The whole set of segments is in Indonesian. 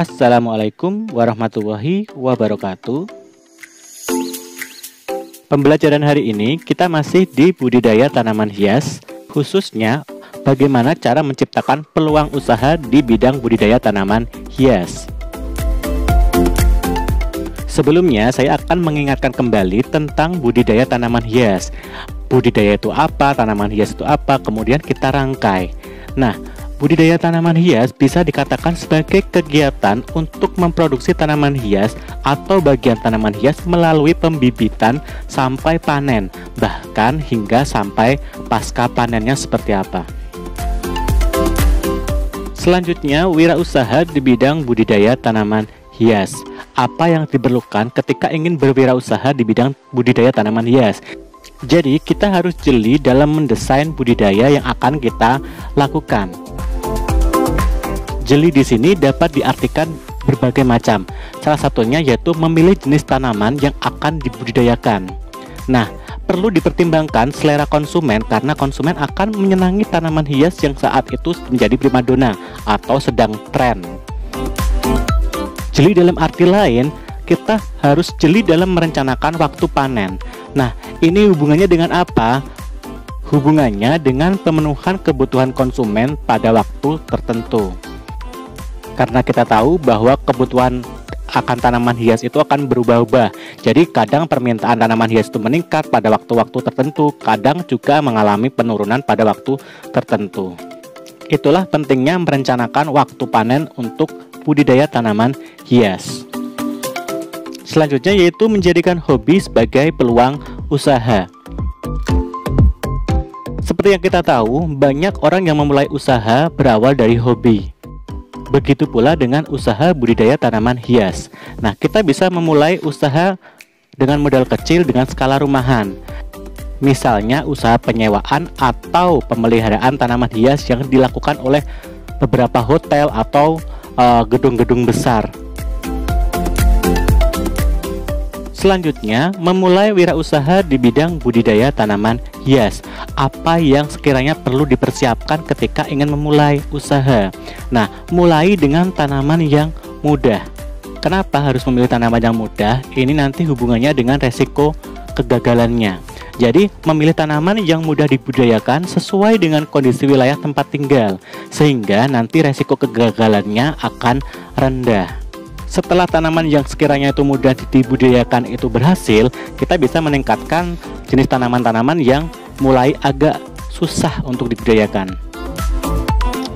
Assalamualaikum warahmatullahi wabarakatuh. Pembelajaran hari ini kita masih di budidaya tanaman hias, khususnya bagaimana cara menciptakan peluang usaha di bidang budidaya tanaman hias. Sebelumnya saya akan mengingatkan kembali tentang budidaya tanaman hias. Budidaya itu apa, tanaman hias itu apa, kemudian kita rangkai. Nah, budidaya tanaman hias bisa dikatakan sebagai kegiatan untuk memproduksi tanaman hias atau bagian tanaman hias melalui pembibitan sampai panen, bahkan hingga sampai pasca panennya seperti apa. Selanjutnya, wirausaha di bidang budidaya tanaman hias. Apa yang diperlukan ketika ingin berwirausaha di bidang budidaya tanaman hias? Jadi, kita harus jeli dalam mendesain budidaya yang akan kita lakukan. Jeli di sini dapat diartikan berbagai macam. Salah satunya yaitu memilih jenis tanaman yang akan dibudidayakan. Nah, perlu dipertimbangkan selera konsumen karena konsumen akan menyenangi tanaman hias yang saat itu menjadi primadona atau sedang tren. Jeli dalam arti lain, kita harus jeli dalam merencanakan waktu panen. Nah, ini hubungannya dengan apa? Hubungannya dengan pemenuhan kebutuhan konsumen pada waktu tertentu. Karena kita tahu bahwa kebutuhan akan tanaman hias itu akan berubah-ubah. Jadi kadang permintaan tanaman hias itu meningkat pada waktu-waktu tertentu, kadang juga mengalami penurunan pada waktu tertentu. Itulah pentingnya merencanakan waktu panen untuk budidaya tanaman hias. Selanjutnya yaitu menjadikan hobi sebagai peluang usaha. Seperti yang kita tahu, banyak orang yang memulai usaha berawal dari hobi. Begitu pula dengan usaha budidaya tanaman hias. Nah, kita bisa memulai usaha dengan modal kecil dengan skala rumahan. Misalnya usaha penyewaan atau pemeliharaan tanaman hias yang dilakukan oleh beberapa hotel atau gedung-gedung besar. Selanjutnya, memulai wirausaha di bidang budidaya tanaman hias. Apa yang sekiranya perlu dipersiapkan ketika ingin memulai usaha? Nah, mulai dengan tanaman yang mudah. Kenapa harus memilih tanaman yang mudah? Ini nanti hubungannya dengan resiko kegagalannya. Jadi, memilih tanaman yang mudah dibudidayakan sesuai dengan kondisi wilayah tempat tinggal, sehingga nanti resiko kegagalannya akan rendah. Setelah tanaman yang sekiranya itu mudah dibudidayakan itu berhasil, kita bisa meningkatkan jenis tanaman-tanaman yang mulai agak susah untuk dibudidayakan.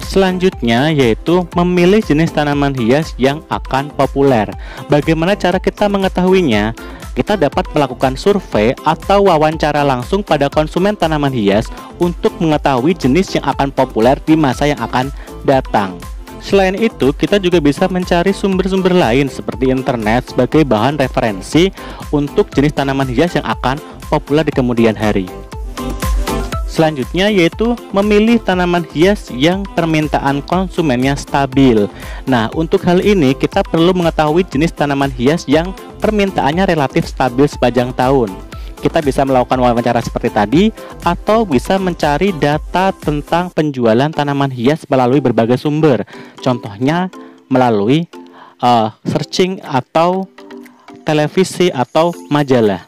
Selanjutnya yaitu memilih jenis tanaman hias yang akan populer. Bagaimana cara kita mengetahuinya? Kita dapat melakukan survei atau wawancara langsung pada konsumen tanaman hias untuk mengetahui jenis yang akan populer di masa yang akan datang. Selain itu, kita juga bisa mencari sumber-sumber lain seperti internet sebagai bahan referensi untuk jenis tanaman hias yang akan populer di kemudian hari. Selanjutnya yaitu memilih tanaman hias yang permintaan konsumennya stabil. Nah, untuk hal ini kita perlu mengetahui jenis tanaman hias yang permintaannya relatif stabil sepanjang tahun. Kita bisa melakukan wawancara seperti tadi, atau bisa mencari data tentang penjualan tanaman hias melalui berbagai sumber. Contohnya melalui searching atau televisi atau majalah.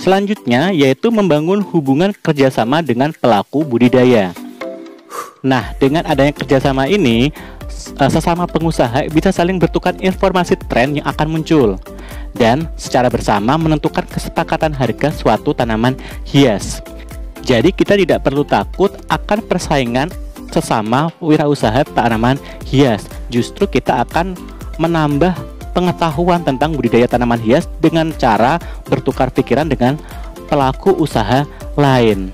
Selanjutnya yaitu membangun hubungan kerjasama dengan pelaku budidaya. Nah, dengan adanya kerjasama ini, sesama pengusaha bisa saling bertukar informasi tren yang akan muncul dan secara bersama menentukan kesepakatan harga suatu tanaman hias. Jadi kita tidak perlu takut akan persaingan sesama wirausaha tanaman hias. Justru kita akan menambah pengetahuan tentang budidaya tanaman hias dengan cara bertukar pikiran dengan pelaku usaha lain.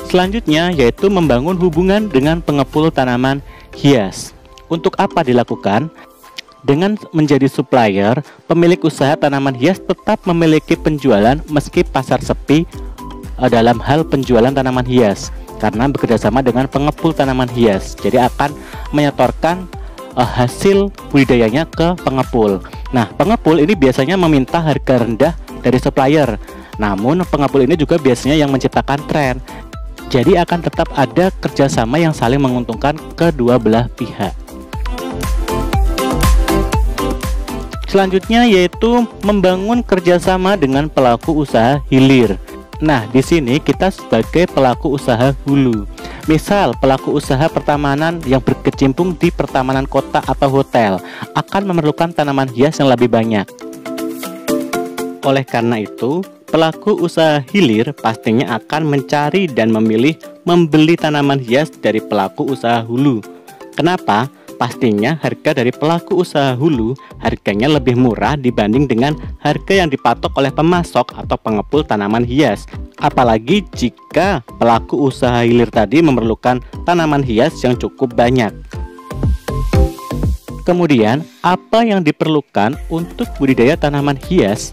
Selanjutnya yaitu membangun hubungan dengan pengepul tanaman hias. Untuk apa dilakukan? Dengan menjadi supplier, pemilik usaha tanaman hias tetap memiliki penjualan meski pasar sepi dalam hal penjualan tanaman hias karena bekerjasama dengan pengepul tanaman hias. Jadi akan menyetorkan hasil budidayanya ke pengepul. Nah, pengepul ini biasanya meminta harga rendah dari supplier. Namun, pengepul ini juga biasanya yang menciptakan tren. Jadi akan tetap ada kerjasama yang saling menguntungkan kedua belah pihak. Selanjutnya yaitu membangun kerjasama dengan pelaku usaha hilir. Nah, di sini kita sebagai pelaku usaha hulu. Misal, pelaku usaha pertamanan yang berkecimpung di pertamanan kota atau hotel akan memerlukan tanaman hias yang lebih banyak. Oleh karena itu, pelaku usaha hilir pastinya akan mencari dan memilih membeli tanaman hias dari pelaku usaha hulu. Kenapa? Pastinya harga dari pelaku usaha hulu harganya lebih murah dibanding dengan harga yang dipatok oleh pemasok atau pengepul tanaman hias. Apalagi jika pelaku usaha hilir tadi memerlukan tanaman hias yang cukup banyak. Kemudian, apa yang diperlukan untuk budidaya tanaman hias?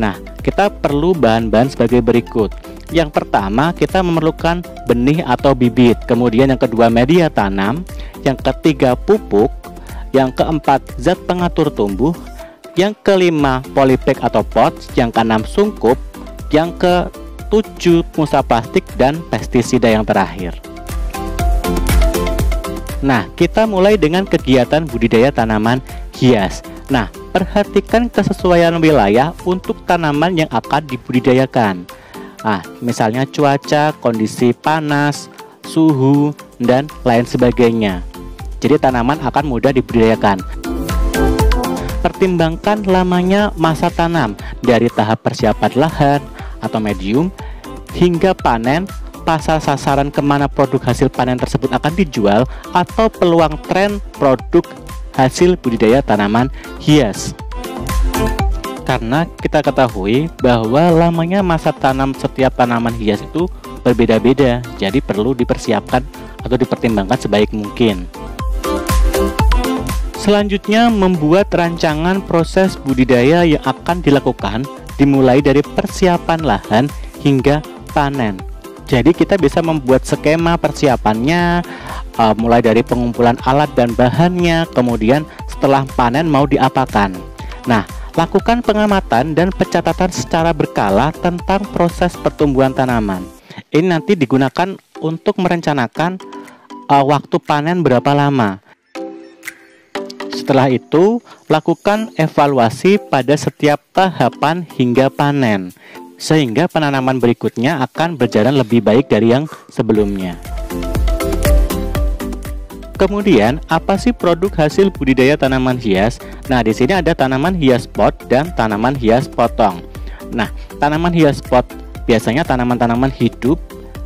Nah, kita perlu bahan-bahan sebagai berikut. Yang pertama, kita memerlukan benih atau bibit. Kemudian yang kedua, media tanam. Yang ketiga, pupuk. Yang keempat, zat pengatur tumbuh. Yang kelima, polybag atau pot. Yang keenam, sungkup. Yang ketujuh, mulsa plastik dan pestisida yang terakhir. Nah, kita mulai dengan kegiatan budidaya tanaman hias. Nah, perhatikan kesesuaian wilayah untuk tanaman yang akan dibudidayakan. Nah, misalnya cuaca, kondisi panas, suhu, dan lain sebagainya. Jadi tanaman akan mudah dibudidayakan. Pertimbangkan lamanya masa tanam dari tahap persiapan lahan atau medium hingga panen, pasar sasaran kemana produk hasil panen tersebut akan dijual, atau peluang tren produk hasil budidaya tanaman hias. Karena kita ketahui bahwa lamanya masa tanam setiap tanaman hias itu berbeda-beda, jadi perlu dipersiapkan atau dipertimbangkan sebaik mungkin. Selanjutnya, membuat rancangan proses budidaya yang akan dilakukan dimulai dari persiapan lahan hingga panen. Jadi kita bisa membuat skema persiapannya, mulai dari pengumpulan alat dan bahannya, kemudian setelah panen mau diapakan. Nah, lakukan pengamatan dan pencatatan secara berkala tentang proses pertumbuhan tanaman. Ini nanti digunakan untuk merencanakan waktu panen berapa lama. Setelah itu, lakukan evaluasi pada setiap tahapan hingga panen, sehingga penanaman berikutnya akan berjalan lebih baik dari yang sebelumnya. Kemudian, apa sih produk hasil budidaya tanaman hias? Nah, di sini ada tanaman hias pot dan tanaman hias potong. Nah, tanaman hias pot biasanya tanaman-tanaman hidup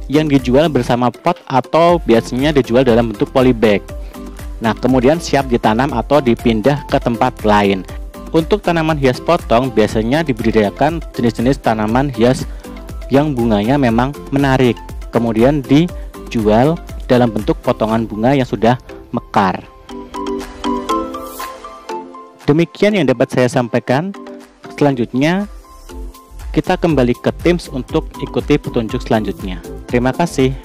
yang dijual bersama pot atau biasanya dijual dalam bentuk polybag. Nah, kemudian siap ditanam atau dipindah ke tempat lain. Untuk tanaman hias potong biasanya dibudidayakan jenis-jenis tanaman hias yang bunganya memang menarik, kemudian dijual dalam bentuk potongan bunga yang sudah mekar. Demikian yang dapat saya sampaikan. Selanjutnya kita kembali ke Teams untuk ikuti petunjuk selanjutnya. Terima kasih.